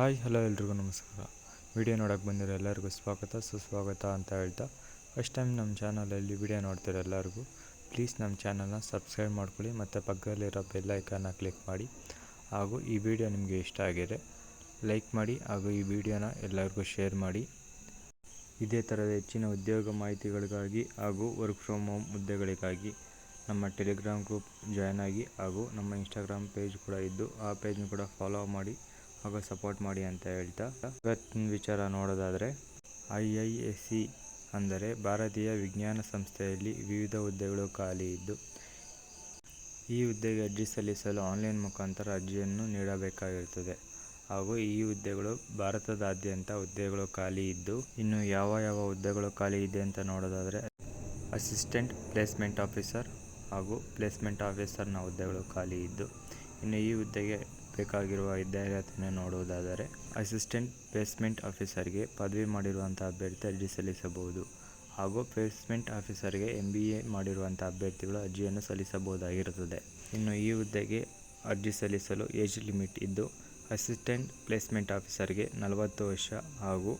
Hi hello ಎಲ್ರಿಗೂ ನಮಸ್ಕಾರ. Video ನೋಡೋಕ್ಕೆ ಬಂದಿರೋ ಎಲ್ಲರಿಗೂ ಸ್ವಾಗತ ಸುಸ್ವಾಗತ ಅಂತ ಹೇಳ್ತಾ, ಫಸ್ಟ್ ಟೈಮ್ ನಮ್ಮ ಚಾನಲಲ್ಲಿ ವಿಡಿಯೋ ನೋಡ್ತಿರೋ ಎಲ್ಲರಿಗೂ ಪ್ಲೀಸ್ ನಮ್ಮ ಚಾನಲ್ನ ಸಬ್ಸ್ಕ್ರೈಬ್ ಮಾಡ್ಕೊಳ್ಳಿ ಮತ್ತು ಪಕ್ಕದಲ್ಲಿರೋ ಬೆಲ್ ಐಕಾನ್ನ ಕ್ಲಿಕ್ ಮಾಡಿ. ಹಾಗೂ ಈ ವಿಡಿಯೋ ನಿಮಗೆ ಇಷ್ಟ ಆಗಿದೆ ಲೈಕ್ ಮಾಡಿ ಹಾಗೂ ಈ ವಿಡಿಯೋನ ಎಲ್ಲರಿಗೂ ಶೇರ್ ಮಾಡಿ. ಇದೇ ಥರದ ಹೆಚ್ಚಿನ ಉದ್ಯೋಗ ಮಾಹಿತಿಗಳಿಗಾಗಿ ಹಾಗೂ ವರ್ಕ್ ಫ್ರಮ್ ಹೋಮ್ ಹುದ್ದೆಗಳಿಗಾಗಿ ನಮ್ಮ ಟೆಲಿಗ್ರಾಮ್ ಗ್ರೂಪ್ ಜಾಯ್ನ್ ಆಗಿ ಹಾಗೂ ನಮ್ಮ ಇನ್ಸ್ಟಾಗ್ರಾಮ್ ಪೇಜ್ ಕೂಡ ಇದ್ದು ಆ ಪೇಜ್ನ ಕೂಡ ಫಾಲೋ ಮಾಡಿ ಹಾಗೂ ಸಪೋರ್ಟ್ ಮಾಡಿ ಅಂತ ಹೇಳ್ತಾ, ಇವತ್ತಿನ ವಿಚಾರ ನೋಡೋದಾದರೆ IISc ಅಂದರೆ ಭಾರತೀಯ ವಿಜ್ಞಾನ ಸಂಸ್ಥೆಯಲ್ಲಿ ವಿವಿಧ ಹುದ್ದೆಗಳು ಖಾಲಿ ಇದ್ದು, ಈ ಹುದ್ದೆಗೆ ಅರ್ಜಿ ಸಲ್ಲಿಸಲು ಆನ್ಲೈನ್ ಮುಖಾಂತರ ಅರ್ಜಿಯನ್ನು ನೀಡಬೇಕಾಗಿರುತ್ತದೆ. ಹಾಗೂ ಈ ಹುದ್ದೆಗಳು ಭಾರತದಾದ್ಯಂತ ಹುದ್ದೆಗಳು ಖಾಲಿ ಇದ್ದು, ಇನ್ನು ಯಾವ ಹುದ್ದೆಗಳು ಖಾಲಿ ಇದೆ ಅಂತ ನೋಡೋದಾದರೆ ಅಸಿಸ್ಟೆಂಟ್ ಪ್ಲೇಸ್ಮೆಂಟ್ ಆಫೀಸರ್ ಹಾಗೂ ಪ್ಲೇಸ್ಮೆಂಟ್ ಆಫೀಸರ್ನ ಹುದ್ದೆಗಳು ಖಾಲಿ ಇದ್ದು, ಇನ್ನು ಈ ಹುದ್ದೆಗೆ ಬೇಕಾಗಿರುವ ವಿದ್ಯಾರ್ಹತೆಯನ್ನು ನೋಡುವುದಾದರೆ ಅಸಿಸ್ಟೆಂಟ್ ಪ್ಲೇಸ್ಮೆಂಟ್ ಆಫೀಸರ್ಗೆ ಪದವಿ ಮಾಡಿರುವಂಥ ಅಭ್ಯರ್ಥಿ ಅರ್ಜಿ ಸಲ್ಲಿಸಬಹುದು. ಹಾಗೂ ಪ್ಲೇಸ್ಮೆಂಟ್ ಆಫೀಸರ್ಗೆ MBA ಮಾಡಿರುವಂಥ ಅಭ್ಯರ್ಥಿಗಳು ಅರ್ಜಿಯನ್ನು ಸಲ್ಲಿಸಬಹುದಾಗಿರುತ್ತದೆ. ಇನ್ನು ಈ ಹುದ್ದೆಗೆ ಅರ್ಜಿ ಸಲ್ಲಿಸಲು ಏಜ್ ಲಿಮಿಟ್ ಇದ್ದು, ಅಸಿಸ್ಟೆಂಟ್ ಪ್ಲೇಸ್ಮೆಂಟ್ ಆಫೀಸರ್ಗೆ 40 ವರ್ಷ ಹಾಗೂ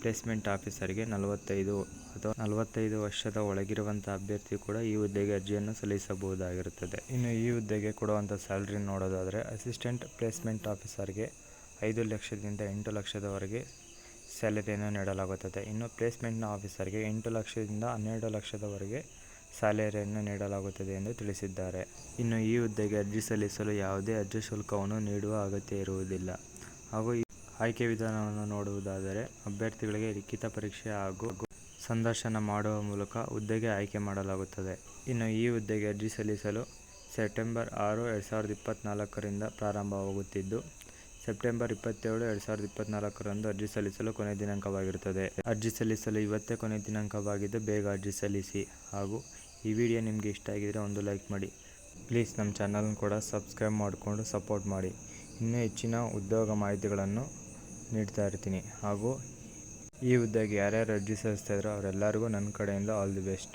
ಪ್ಲೇಸ್ಮೆಂಟ್ ಆಫೀಸರ್ಗೆ 45 ಅಥವಾ 45 ವರ್ಷದ ಒಳಗಿರುವಂಥ ಅಭ್ಯರ್ಥಿ ಕೂಡ ಈ ಹುದ್ದೆಗೆ ಅರ್ಜಿಯನ್ನು ಸಲ್ಲಿಸಬಹುದಾಗಿರುತ್ತದೆ. ಇನ್ನು ಈ ಹುದ್ದೆಗೆ ಕೊಡುವಂಥ ಸ್ಯಾಲ್ರಿ ನೋಡೋದಾದರೆ ಅಸಿಸ್ಟೆಂಟ್ ಪ್ಲೇಸ್ಮೆಂಟ್ ಆಫೀಸರ್ಗೆ 5 ಲಕ್ಷದಿಂದ 8 ಲಕ್ಷದವರೆಗೆ ಸ್ಯಾಲರಿಯನ್ನು ನೀಡಲಾಗುತ್ತದೆ. ಇನ್ನು ಪ್ಲೇಸ್ಮೆಂಟ್ನ ಆಫೀಸರ್ಗೆ 8 ಲಕ್ಷದಿಂದ 12 ಲಕ್ಷದವರೆಗೆ ಸ್ಯಾಲರಿಯನ್ನು ನೀಡಲಾಗುತ್ತದೆ ಎಂದು ತಿಳಿಸಿದ್ದಾರೆ. ಇನ್ನು ಈ ಹುದ್ದೆಗೆ ಅರ್ಜಿ ಸಲ್ಲಿಸಲು ಯಾವುದೇ ಅರ್ಜಿ ಶುಲ್ಕವನ್ನು ನೀಡುವ ಅಗತ್ಯ ಇರುವುದಿಲ್ಲ. ಹಾಗೂ ಆಯ್ಕೆ ವಿಧಾನವನ್ನು ನೋಡುವುದಾದರೆ ಅಭ್ಯರ್ಥಿಗಳಿಗೆ ಲಿಖಿತ ಪರೀಕ್ಷೆ ಹಾಗೂ ಸಂದರ್ಶನ ಮಾಡುವ ಮೂಲಕ ಹುದ್ದೆಗೆ ಆಯ್ಕೆ ಮಾಡಲಾಗುತ್ತದೆ. ಇನ್ನು ಈ ಹುದ್ದೆಗೆ ಅರ್ಜಿ ಸಲ್ಲಿಸಲು ಸೆಪ್ಟೆಂಬರ್ 6, 2024ರಿಂದ ಪ್ರಾರಂಭವಾಗುತ್ತಿದ್ದು, ಸೆಪ್ಟೆಂಬರ್ 27, 2024ರಂದು ಅರ್ಜಿ ಸಲ್ಲಿಸಲು ಕೊನೆ ದಿನಾಂಕವಾಗಿರುತ್ತದೆ. ಅರ್ಜಿ ಸಲ್ಲಿಸಲು ಇವತ್ತೇ ಕೊನೆ ದಿನಾಂಕವಾಗಿದ್ದು ಬೇಗ ಅರ್ಜಿ ಸಲ್ಲಿಸಿ. ಹಾಗೂ ಈ ವಿಡಿಯೋ ನಿಮಗೆ ಇಷ್ಟ ಆಗಿದರೆ ಒಂದು ಲೈಕ್ ಮಾಡಿ. ಪ್ಲೀಸ್ ನಮ್ಮ ಚಾನಲ್ನ ಕೂಡ ಸಬ್ಸ್ಕ್ರೈಬ್ ಮಾಡಿಕೊಂಡು ಸಪೋರ್ಟ್ ಮಾಡಿ. ಇನ್ನೂ ಹೆಚ್ಚಿನ ಉದ್ಯೋಗ ಮಾಹಿತಿಗಳನ್ನು ನೀಡ್ತಾ ಇರ್ತೀನಿ. ಹಾಗೂ ಈ ಹುದ್ದೆಗೆ ಯಾರ್ಯಾರು ಅರ್ಜಿ ಸಲ್ಲಿಸ್ತಾ ಇದ್ರೋ ಅವರೆಲ್ಲರಿಗೂ ನನ್ನ ಕಡೆಯಿಂದ ಆಲ್ ದಿ ಬೆಸ್ಟ್.